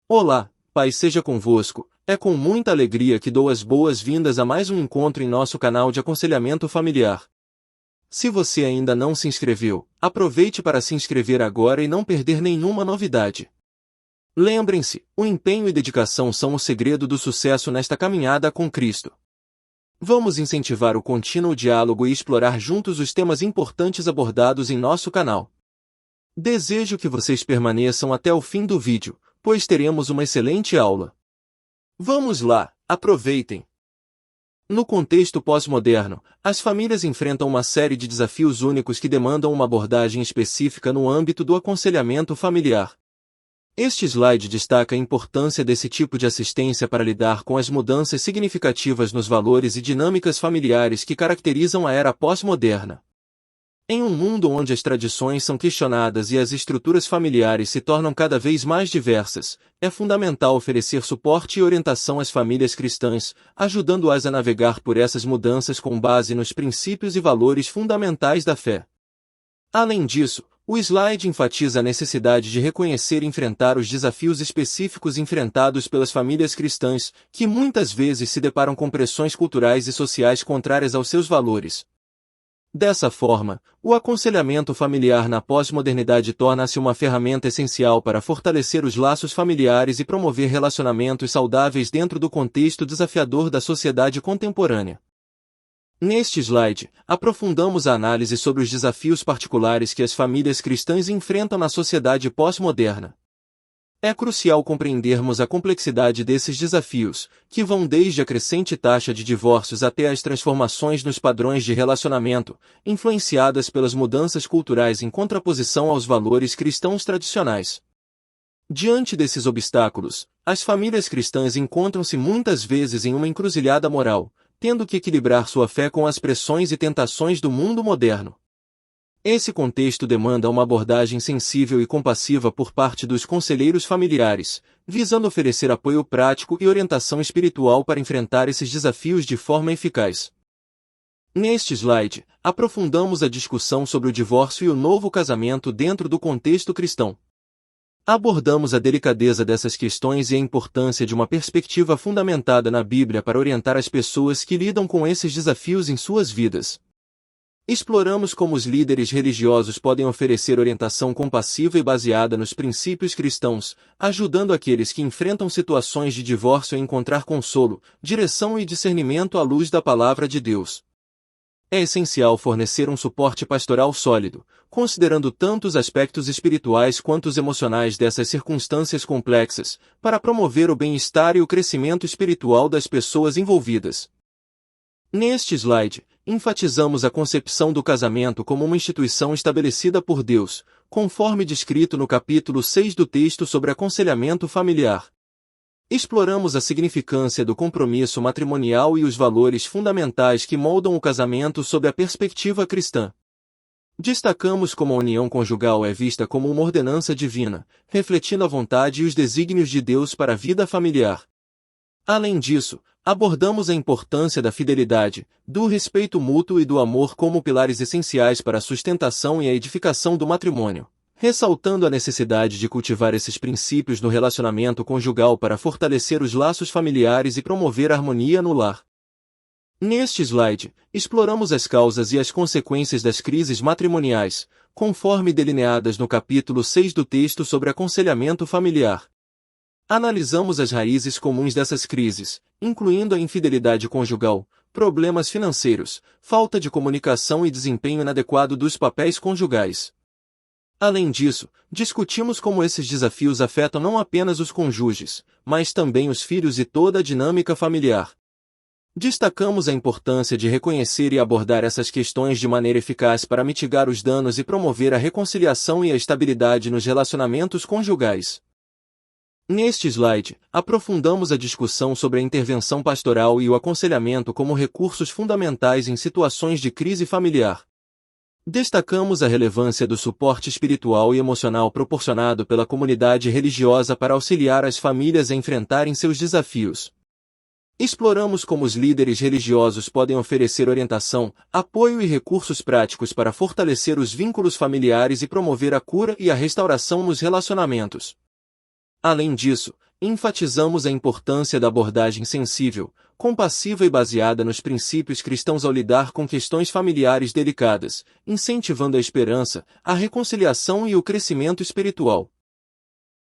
Olá, Pai seja convosco. É com muita alegria que dou as boas-vindas a mais um encontro em nosso canal de aconselhamento familiar. Se você ainda não se inscreveu, aproveite para se inscrever agora e não perder nenhuma novidade. Lembrem-se, o empenho e dedicação são o segredo do sucesso nesta caminhada com Cristo. Vamos incentivar o contínuo diálogo e explorar juntos os temas importantes abordados em nosso canal. Desejo que vocês permaneçam até o fim do vídeo, pois teremos uma excelente aula. Vamos lá, aproveitem! No contexto pós-moderno, as famílias enfrentam uma série de desafios únicos que demandam uma abordagem específica no âmbito do aconselhamento familiar. Este slide destaca a importância desse tipo de assistência para lidar com as mudanças significativas nos valores e dinâmicas familiares que caracterizam a era pós-moderna. Em um mundo onde as tradições são questionadas e as estruturas familiares se tornam cada vez mais diversas, é fundamental oferecer suporte e orientação às famílias cristãs, ajudando-as a navegar por essas mudanças com base nos princípios e valores fundamentais da fé. Além disso, o slide enfatiza a necessidade de reconhecer e enfrentar os desafios específicos enfrentados pelas famílias cristãs, que muitas vezes se deparam com pressões culturais e sociais contrárias aos seus valores. Dessa forma, o aconselhamento familiar na pós-modernidade torna-se uma ferramenta essencial para fortalecer os laços familiares e promover relacionamentos saudáveis dentro do contexto desafiador da sociedade contemporânea. Neste slide, aprofundamos a análise sobre os desafios particulares que as famílias cristãs enfrentam na sociedade pós-moderna. É crucial compreendermos a complexidade desses desafios, que vão desde a crescente taxa de divórcios até as transformações nos padrões de relacionamento, influenciadas pelas mudanças culturais em contraposição aos valores cristãos tradicionais. Diante desses obstáculos, as famílias cristãs encontram-se muitas vezes em uma encruzilhada moral, tendo que equilibrar sua fé com as pressões e tentações do mundo moderno. Esse contexto demanda uma abordagem sensível e compassiva por parte dos conselheiros familiares, visando oferecer apoio prático e orientação espiritual para enfrentar esses desafios de forma eficaz. Neste slide, aprofundamos a discussão sobre o divórcio e o novo casamento dentro do contexto cristão. Abordamos a delicadeza dessas questões e a importância de uma perspectiva fundamentada na Bíblia para orientar as pessoas que lidam com esses desafios em suas vidas. Exploramos como os líderes religiosos podem oferecer orientação compassiva e baseada nos princípios cristãos, ajudando aqueles que enfrentam situações de divórcio a encontrar consolo, direção e discernimento à luz da palavra de Deus. É essencial fornecer um suporte pastoral sólido, considerando tanto os aspectos espirituais quanto os emocionais dessas circunstâncias complexas, para promover o bem-estar e o crescimento espiritual das pessoas envolvidas. Neste slide, enfatizamos a concepção do casamento como uma instituição estabelecida por Deus, conforme descrito no capítulo 6 do texto sobre aconselhamento familiar. Exploramos a significância do compromisso matrimonial e os valores fundamentais que moldam o casamento sob a perspectiva cristã. Destacamos como a união conjugal é vista como uma ordenança divina, refletindo a vontade e os desígnios de Deus para a vida familiar. Além disso, abordamos a importância da fidelidade, do respeito mútuo e do amor como pilares essenciais para a sustentação e a edificação do matrimônio, ressaltando a necessidade de cultivar esses princípios no relacionamento conjugal para fortalecer os laços familiares e promover a harmonia no lar. Neste slide, exploramos as causas e as consequências das crises matrimoniais, conforme delineadas no capítulo 6 do texto sobre aconselhamento familiar. Analisamos as raízes comuns dessas crises, incluindo a infidelidade conjugal, problemas financeiros, falta de comunicação e desempenho inadequado dos papéis conjugais. Além disso, discutimos como esses desafios afetam não apenas os cônjuges, mas também os filhos e toda a dinâmica familiar. Destacamos a importância de reconhecer e abordar essas questões de maneira eficaz para mitigar os danos e promover a reconciliação e a estabilidade nos relacionamentos conjugais. Neste slide, aprofundamos a discussão sobre a intervenção pastoral e o aconselhamento como recursos fundamentais em situações de crise familiar. Destacamos a relevância do suporte espiritual e emocional proporcionado pela comunidade religiosa para auxiliar as famílias a enfrentarem seus desafios. Exploramos como os líderes religiosos podem oferecer orientação, apoio e recursos práticos para fortalecer os vínculos familiares e promover a cura e a restauração nos relacionamentos. Além disso, enfatizamos a importância da abordagem sensível, compassiva e baseada nos princípios cristãos ao lidar com questões familiares delicadas, incentivando a esperança, a reconciliação e o crescimento espiritual.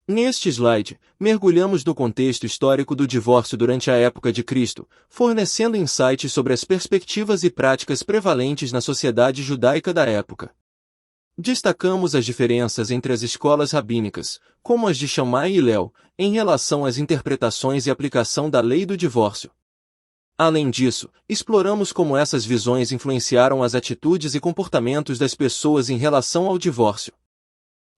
Neste slide, mergulhamos no contexto histórico do divórcio durante a época de Cristo, fornecendo insights sobre as perspectivas e práticas prevalentes na sociedade judaica da época. Destacamos as diferenças entre as escolas rabínicas, como as de Shammai e Hillel, em relação às interpretações e aplicação da lei do divórcio. Além disso, exploramos como essas visões influenciaram as atitudes e comportamentos das pessoas em relação ao divórcio.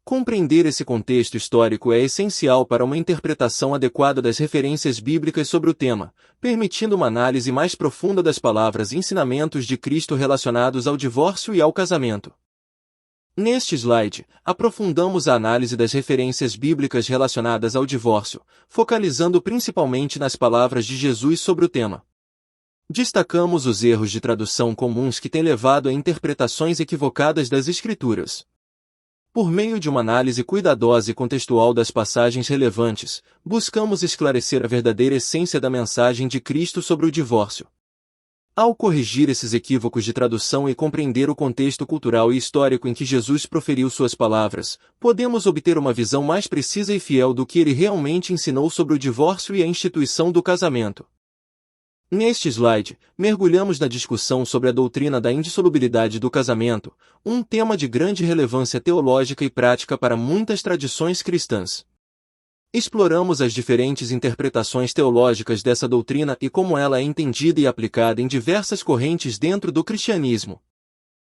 Compreender esse contexto histórico é essencial para uma interpretação adequada das referências bíblicas sobre o tema, permitindo uma análise mais profunda das palavras e ensinamentos de Cristo relacionados ao divórcio e ao casamento. Neste slide, aprofundamos a análise das referências bíblicas relacionadas ao divórcio, focalizando principalmente nas palavras de Jesus sobre o tema. Destacamos os erros de tradução comuns que têm levado a interpretações equivocadas das Escrituras. Por meio de uma análise cuidadosa e contextual das passagens relevantes, buscamos esclarecer a verdadeira essência da mensagem de Cristo sobre o divórcio. Ao corrigir esses equívocos de tradução e compreender o contexto cultural e histórico em que Jesus proferiu suas palavras, podemos obter uma visão mais precisa e fiel do que ele realmente ensinou sobre o divórcio e a instituição do casamento. Neste slide, mergulhamos na discussão sobre a doutrina da indissolubilidade do casamento, um tema de grande relevância teológica e prática para muitas tradições cristãs. Exploramos as diferentes interpretações teológicas dessa doutrina e como ela é entendida e aplicada em diversas correntes dentro do cristianismo.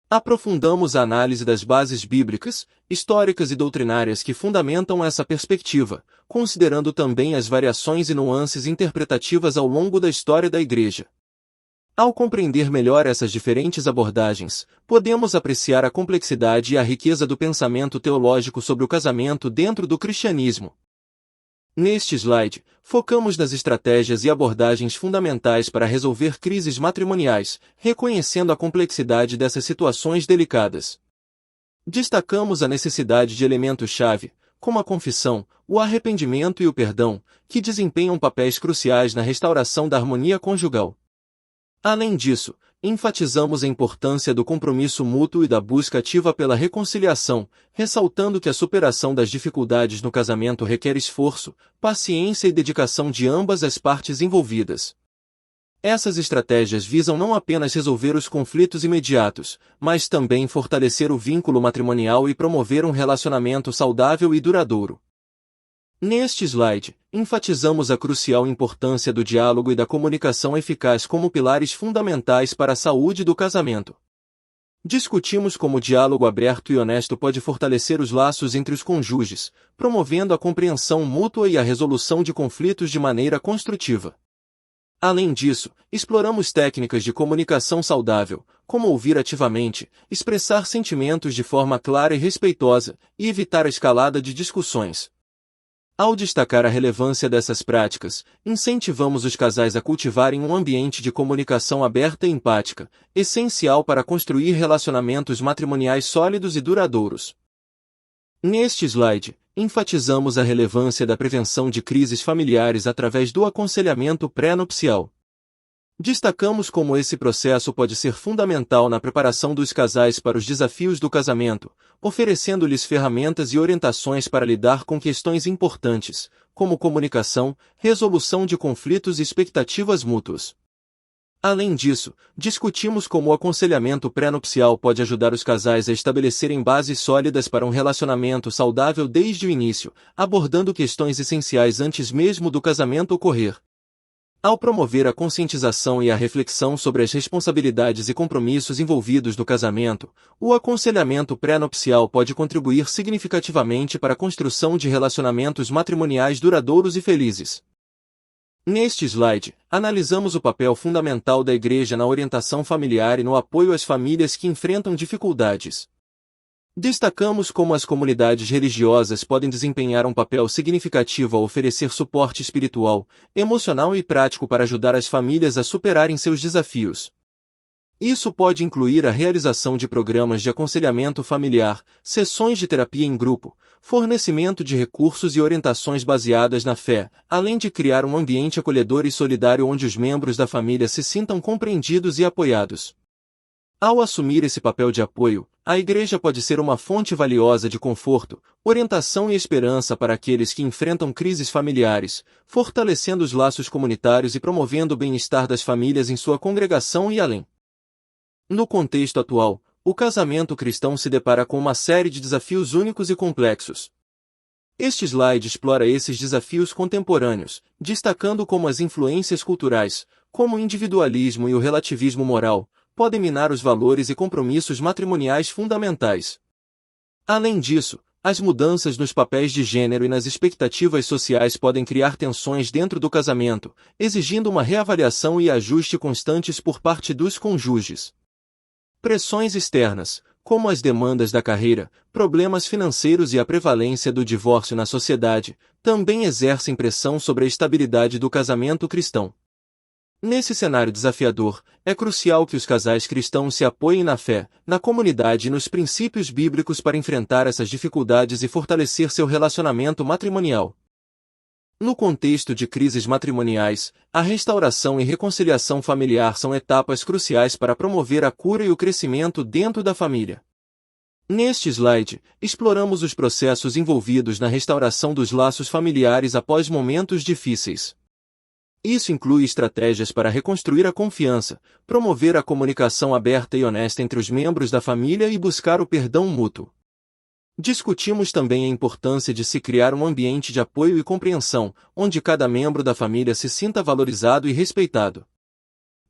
Aprofundamos a análise das bases bíblicas, históricas e doutrinárias que fundamentam essa perspectiva, considerando também as variações e nuances interpretativas ao longo da história da Igreja. Ao compreender melhor essas diferentes abordagens, podemos apreciar a complexidade e a riqueza do pensamento teológico sobre o casamento dentro do cristianismo. Neste slide, focamos nas estratégias e abordagens fundamentais para resolver crises matrimoniais, reconhecendo a complexidade dessas situações delicadas. Destacamos a necessidade de elementos-chave, como a confissão, o arrependimento e o perdão, que desempenham papéis cruciais na restauração da harmonia conjugal. Além disso, enfatizamos a importância do compromisso mútuo e da busca ativa pela reconciliação, ressaltando que a superação das dificuldades no casamento requer esforço, paciência e dedicação de ambas as partes envolvidas. Essas estratégias visam não apenas resolver os conflitos imediatos, mas também fortalecer o vínculo matrimonial e promover um relacionamento saudável e duradouro. Neste slide, enfatizamos a crucial importância do diálogo e da comunicação eficaz como pilares fundamentais para a saúde do casamento. Discutimos como o diálogo aberto e honesto pode fortalecer os laços entre os cônjuges, promovendo a compreensão mútua e a resolução de conflitos de maneira construtiva. Além disso, exploramos técnicas de comunicação saudável, como ouvir ativamente, expressar sentimentos de forma clara e respeitosa, e evitar a escalada de discussões. Ao destacar a relevância dessas práticas, incentivamos os casais a cultivarem um ambiente de comunicação aberta e empática, essencial para construir relacionamentos matrimoniais sólidos e duradouros. Neste slide, enfatizamos a relevância da prevenção de crises familiares através do aconselhamento pré-nupcial. Destacamos como esse processo pode ser fundamental na preparação dos casais para os desafios do casamento, oferecendo-lhes ferramentas e orientações para lidar com questões importantes, como comunicação, resolução de conflitos e expectativas mútuas. Além disso, discutimos como o aconselhamento pré-nupcial pode ajudar os casais a estabelecerem bases sólidas para um relacionamento saudável desde o início, abordando questões essenciais antes mesmo do casamento ocorrer. Ao promover a conscientização e a reflexão sobre as responsabilidades e compromissos envolvidos no casamento, o aconselhamento pré-nupcial pode contribuir significativamente para a construção de relacionamentos matrimoniais duradouros e felizes. Neste slide, analisamos o papel fundamental da Igreja na orientação familiar e no apoio às famílias que enfrentam dificuldades. Destacamos como as comunidades religiosas podem desempenhar um papel significativo ao oferecer suporte espiritual, emocional e prático para ajudar as famílias a superarem seus desafios. Isso pode incluir a realização de programas de aconselhamento familiar, sessões de terapia em grupo, fornecimento de recursos e orientações baseadas na fé, além de criar um ambiente acolhedor e solidário onde os membros da família se sintam compreendidos e apoiados. Ao assumir esse papel de apoio, a Igreja pode ser uma fonte valiosa de conforto, orientação e esperança para aqueles que enfrentam crises familiares, fortalecendo os laços comunitários e promovendo o bem-estar das famílias em sua congregação e além. No contexto atual, o casamento cristão se depara com uma série de desafios únicos e complexos. Este slide explora esses desafios contemporâneos, destacando como as influências culturais, como o individualismo e o relativismo moral, podem minar os valores e compromissos matrimoniais fundamentais. Além disso, as mudanças nos papéis de gênero e nas expectativas sociais podem criar tensões dentro do casamento, exigindo uma reavaliação e ajuste constantes por parte dos cônjuges. Pressões externas, como as demandas da carreira, problemas financeiros e a prevalência do divórcio na sociedade, também exercem pressão sobre a estabilidade do casamento cristão. Nesse cenário desafiador, é crucial que os casais cristãos se apoiem na fé, na comunidade e nos princípios bíblicos para enfrentar essas dificuldades e fortalecer seu relacionamento matrimonial. No contexto de crises matrimoniais, a restauração e reconciliação familiar são etapas cruciais para promover a cura e o crescimento dentro da família. Neste slide, exploramos os processos envolvidos na restauração dos laços familiares após momentos difíceis. Isso inclui estratégias para reconstruir a confiança, promover a comunicação aberta e honesta entre os membros da família e buscar o perdão mútuo. Discutimos também a importância de se criar um ambiente de apoio e compreensão, onde cada membro da família se sinta valorizado e respeitado.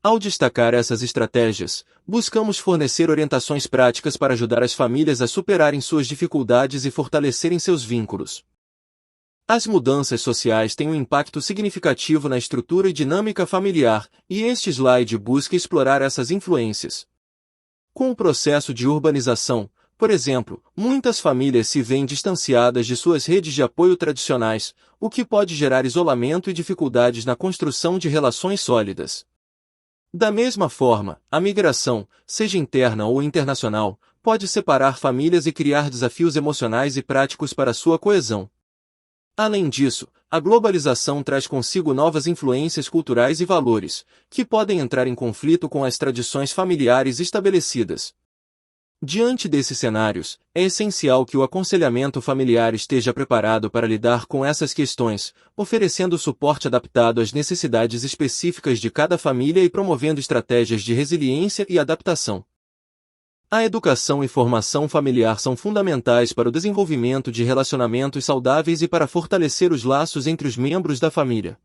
Ao destacar essas estratégias, buscamos fornecer orientações práticas para ajudar as famílias a superarem suas dificuldades e fortalecerem seus vínculos. As mudanças sociais têm um impacto significativo na estrutura e dinâmica familiar, e este slide busca explorar essas influências. Com o processo de urbanização, por exemplo, muitas famílias se veem distanciadas de suas redes de apoio tradicionais, o que pode gerar isolamento e dificuldades na construção de relações sólidas. Da mesma forma, a migração, seja interna ou internacional, pode separar famílias e criar desafios emocionais e práticos para sua coesão. Além disso, a globalização traz consigo novas influências culturais e valores, que podem entrar em conflito com as tradições familiares estabelecidas. Diante desses cenários, é essencial que o aconselhamento familiar esteja preparado para lidar com essas questões, oferecendo suporte adaptado às necessidades específicas de cada família e promovendo estratégias de resiliência e adaptação. A educação e formação familiar são fundamentais para o desenvolvimento de relacionamentos saudáveis e para fortalecer os laços entre os membros da família.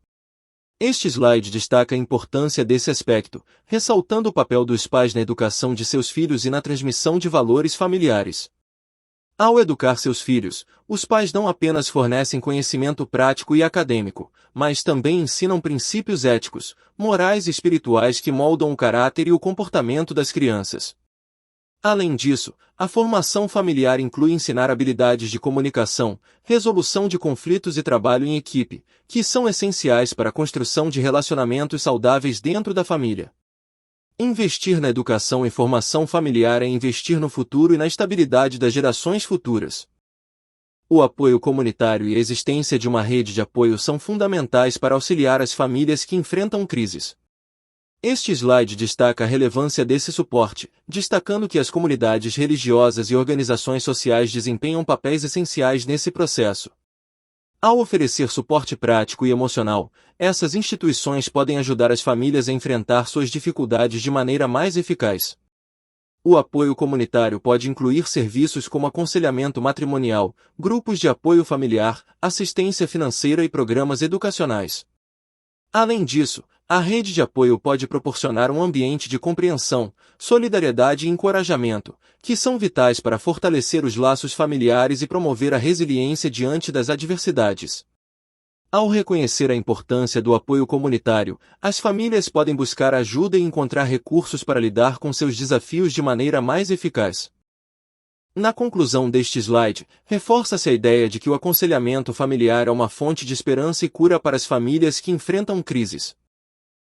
Este slide destaca a importância desse aspecto, ressaltando o papel dos pais na educação de seus filhos e na transmissão de valores familiares. Ao educar seus filhos, os pais não apenas fornecem conhecimento prático e acadêmico, mas também ensinam princípios éticos, morais e espirituais que moldam o caráter e o comportamento das crianças. Além disso, a formação familiar inclui ensinar habilidades de comunicação, resolução de conflitos e trabalho em equipe, que são essenciais para a construção de relacionamentos saudáveis dentro da família. Investir na educação e formação familiar é investir no futuro e na estabilidade das gerações futuras. O apoio comunitário e a existência de uma rede de apoio são fundamentais para auxiliar as famílias que enfrentam crises. Este slide destaca a relevância desse suporte, destacando que as comunidades religiosas e organizações sociais desempenham papéis essenciais nesse processo. Ao oferecer suporte prático e emocional, essas instituições podem ajudar as famílias a enfrentar suas dificuldades de maneira mais eficaz. O apoio comunitário pode incluir serviços como aconselhamento matrimonial, grupos de apoio familiar, assistência financeira e programas educacionais. Além disso, a rede de apoio pode proporcionar um ambiente de compreensão, solidariedade e encorajamento, que são vitais para fortalecer os laços familiares e promover a resiliência diante das adversidades. Ao reconhecer a importância do apoio comunitário, as famílias podem buscar ajuda e encontrar recursos para lidar com seus desafios de maneira mais eficaz. Na conclusão deste slide, reforça-se a ideia de que o aconselhamento familiar é uma fonte de esperança e cura para as famílias que enfrentam crises.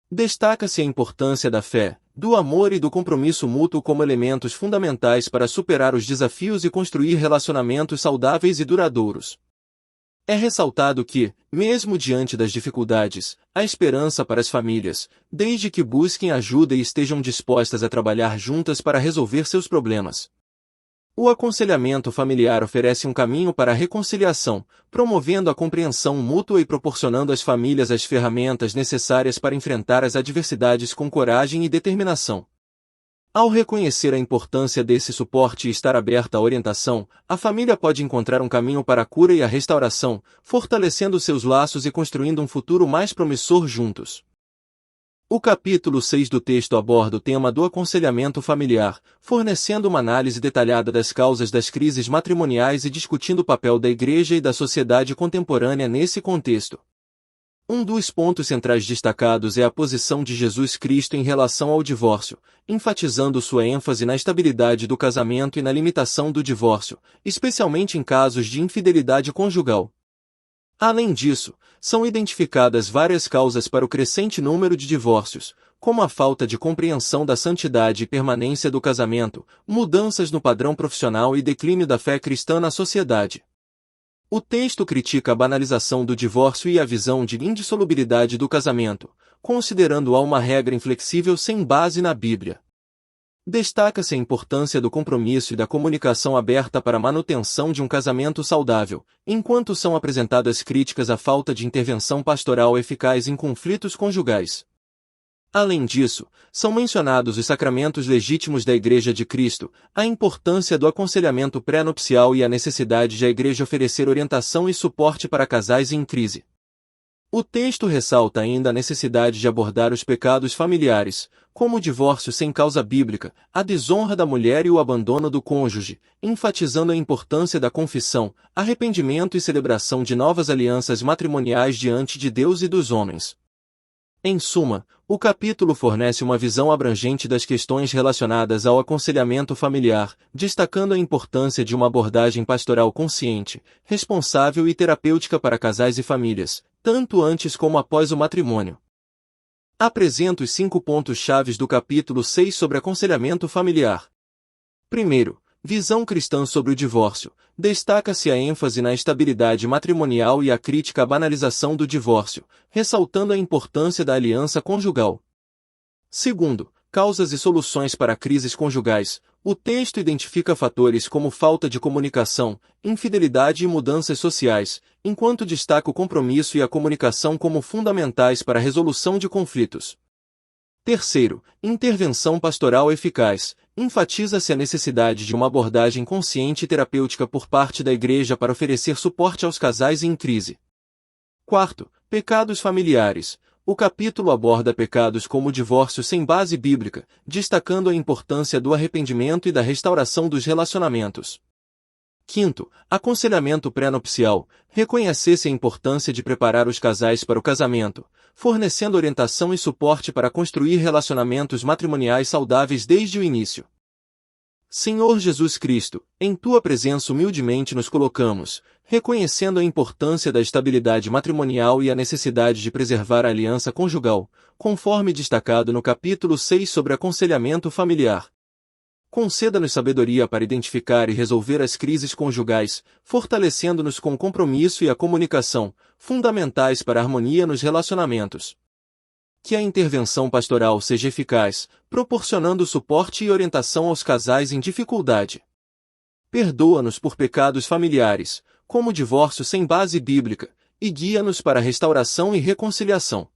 Destaca-se a importância da fé, do amor e do compromisso mútuo como elementos fundamentais para superar os desafios e construir relacionamentos saudáveis e duradouros. É ressaltado que, mesmo diante das dificuldades, há esperança para as famílias, desde que busquem ajuda e estejam dispostas a trabalhar juntas para resolver seus problemas. O aconselhamento familiar oferece um caminho para a reconciliação, promovendo a compreensão mútua e proporcionando às famílias as ferramentas necessárias para enfrentar as adversidades com coragem e determinação. Ao reconhecer a importância desse suporte e estar aberta à orientação, a família pode encontrar um caminho para a cura e a restauração, fortalecendo seus laços e construindo um futuro mais promissor juntos. O capítulo 6 do texto aborda o tema do aconselhamento familiar, fornecendo uma análise detalhada das causas das crises matrimoniais e discutindo o papel da Igreja e da sociedade contemporânea nesse contexto. Um dos pontos centrais destacados é a posição de Jesus Cristo em relação ao divórcio, enfatizando sua ênfase na estabilidade do casamento e na limitação do divórcio, especialmente em casos de infidelidade conjugal. Além disso, são identificadas várias causas para o crescente número de divórcios, como a falta de compreensão da santidade e permanência do casamento, mudanças no padrão profissional e declínio da fé cristã na sociedade. O texto critica a banalização do divórcio e a visão de indissolubilidade do casamento, considerando-a uma regra inflexível sem base na Bíblia. Destaca-se a importância do compromisso e da comunicação aberta para a manutenção de um casamento saudável, enquanto são apresentadas críticas à falta de intervenção pastoral eficaz em conflitos conjugais. Além disso, são mencionados os sacramentos legítimos da Igreja de Cristo, a importância do aconselhamento pré-nupcial e a necessidade de a Igreja oferecer orientação e suporte para casais em crise. O texto ressalta ainda a necessidade de abordar os pecados familiares, como o divórcio sem causa bíblica, a desonra da mulher e o abandono do cônjuge, enfatizando a importância da confissão, arrependimento e celebração de novas alianças matrimoniais diante de Deus e dos homens. Em suma, o capítulo fornece uma visão abrangente das questões relacionadas ao aconselhamento familiar, destacando a importância de uma abordagem pastoral consciente, responsável e terapêutica para casais e famílias, tanto antes como após o matrimônio. Apresento os 5 pontos-chave do capítulo 6 sobre aconselhamento familiar. Primeiro, visão cristã sobre o divórcio. Destaca-se a ênfase na estabilidade matrimonial e a crítica à banalização do divórcio, ressaltando a importância da aliança conjugal. Segundo, causas e soluções para crises conjugais. O texto identifica fatores como falta de comunicação, infidelidade e mudanças sociais, enquanto destaca o compromisso e a comunicação como fundamentais para a resolução de conflitos. Terceiro, intervenção pastoral eficaz. Enfatiza-se a necessidade de uma abordagem consciente e terapêutica por parte da Igreja para oferecer suporte aos casais em crise. Quarto, pecados familiares. O capítulo aborda pecados como o divórcio sem base bíblica, destacando a importância do arrependimento e da restauração dos relacionamentos. Quinto, aconselhamento pré-nupcial. Reconhece-se a importância de preparar os casais para o casamento, fornecendo orientação e suporte para construir relacionamentos matrimoniais saudáveis desde o início. Senhor Jesus Cristo, em Tua presença humildemente nos colocamos, reconhecendo a importância da estabilidade matrimonial e a necessidade de preservar a aliança conjugal, conforme destacado no capítulo 6 sobre aconselhamento familiar. Conceda-nos sabedoria para identificar e resolver as crises conjugais, fortalecendo-nos com o compromisso e a comunicação, fundamentais para a harmonia nos relacionamentos. Que a intervenção pastoral seja eficaz, proporcionando suporte e orientação aos casais em dificuldade. Perdoa-nos por pecados familiares, como o divórcio sem base bíblica, e guia-nos para a restauração e reconciliação.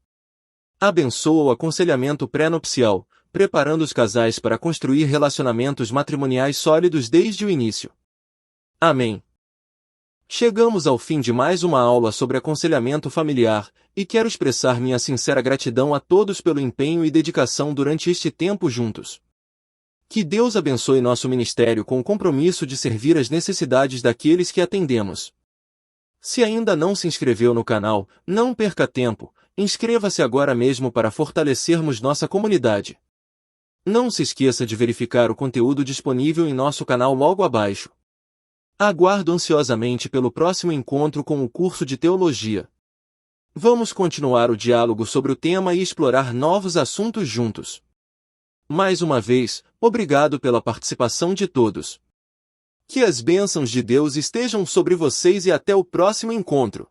Abençoa o aconselhamento pré-nupcial, preparando os casais para construir relacionamentos matrimoniais sólidos desde o início. Amém. Chegamos ao fim de mais uma aula sobre aconselhamento familiar, e quero expressar minha sincera gratidão a todos pelo empenho e dedicação durante este tempo juntos. Que Deus abençoe nosso ministério com o compromisso de servir às necessidades daqueles que atendemos. Se ainda não se inscreveu no canal, não perca tempo, inscreva-se agora mesmo para fortalecermos nossa comunidade. Não se esqueça de verificar o conteúdo disponível em nosso canal logo abaixo. Aguardo ansiosamente pelo próximo encontro com o curso de Teologia. Vamos continuar o diálogo sobre o tema e explorar novos assuntos juntos. Mais uma vez, obrigado pela participação de todos. Que as bênçãos de Deus estejam sobre vocês e até o próximo encontro.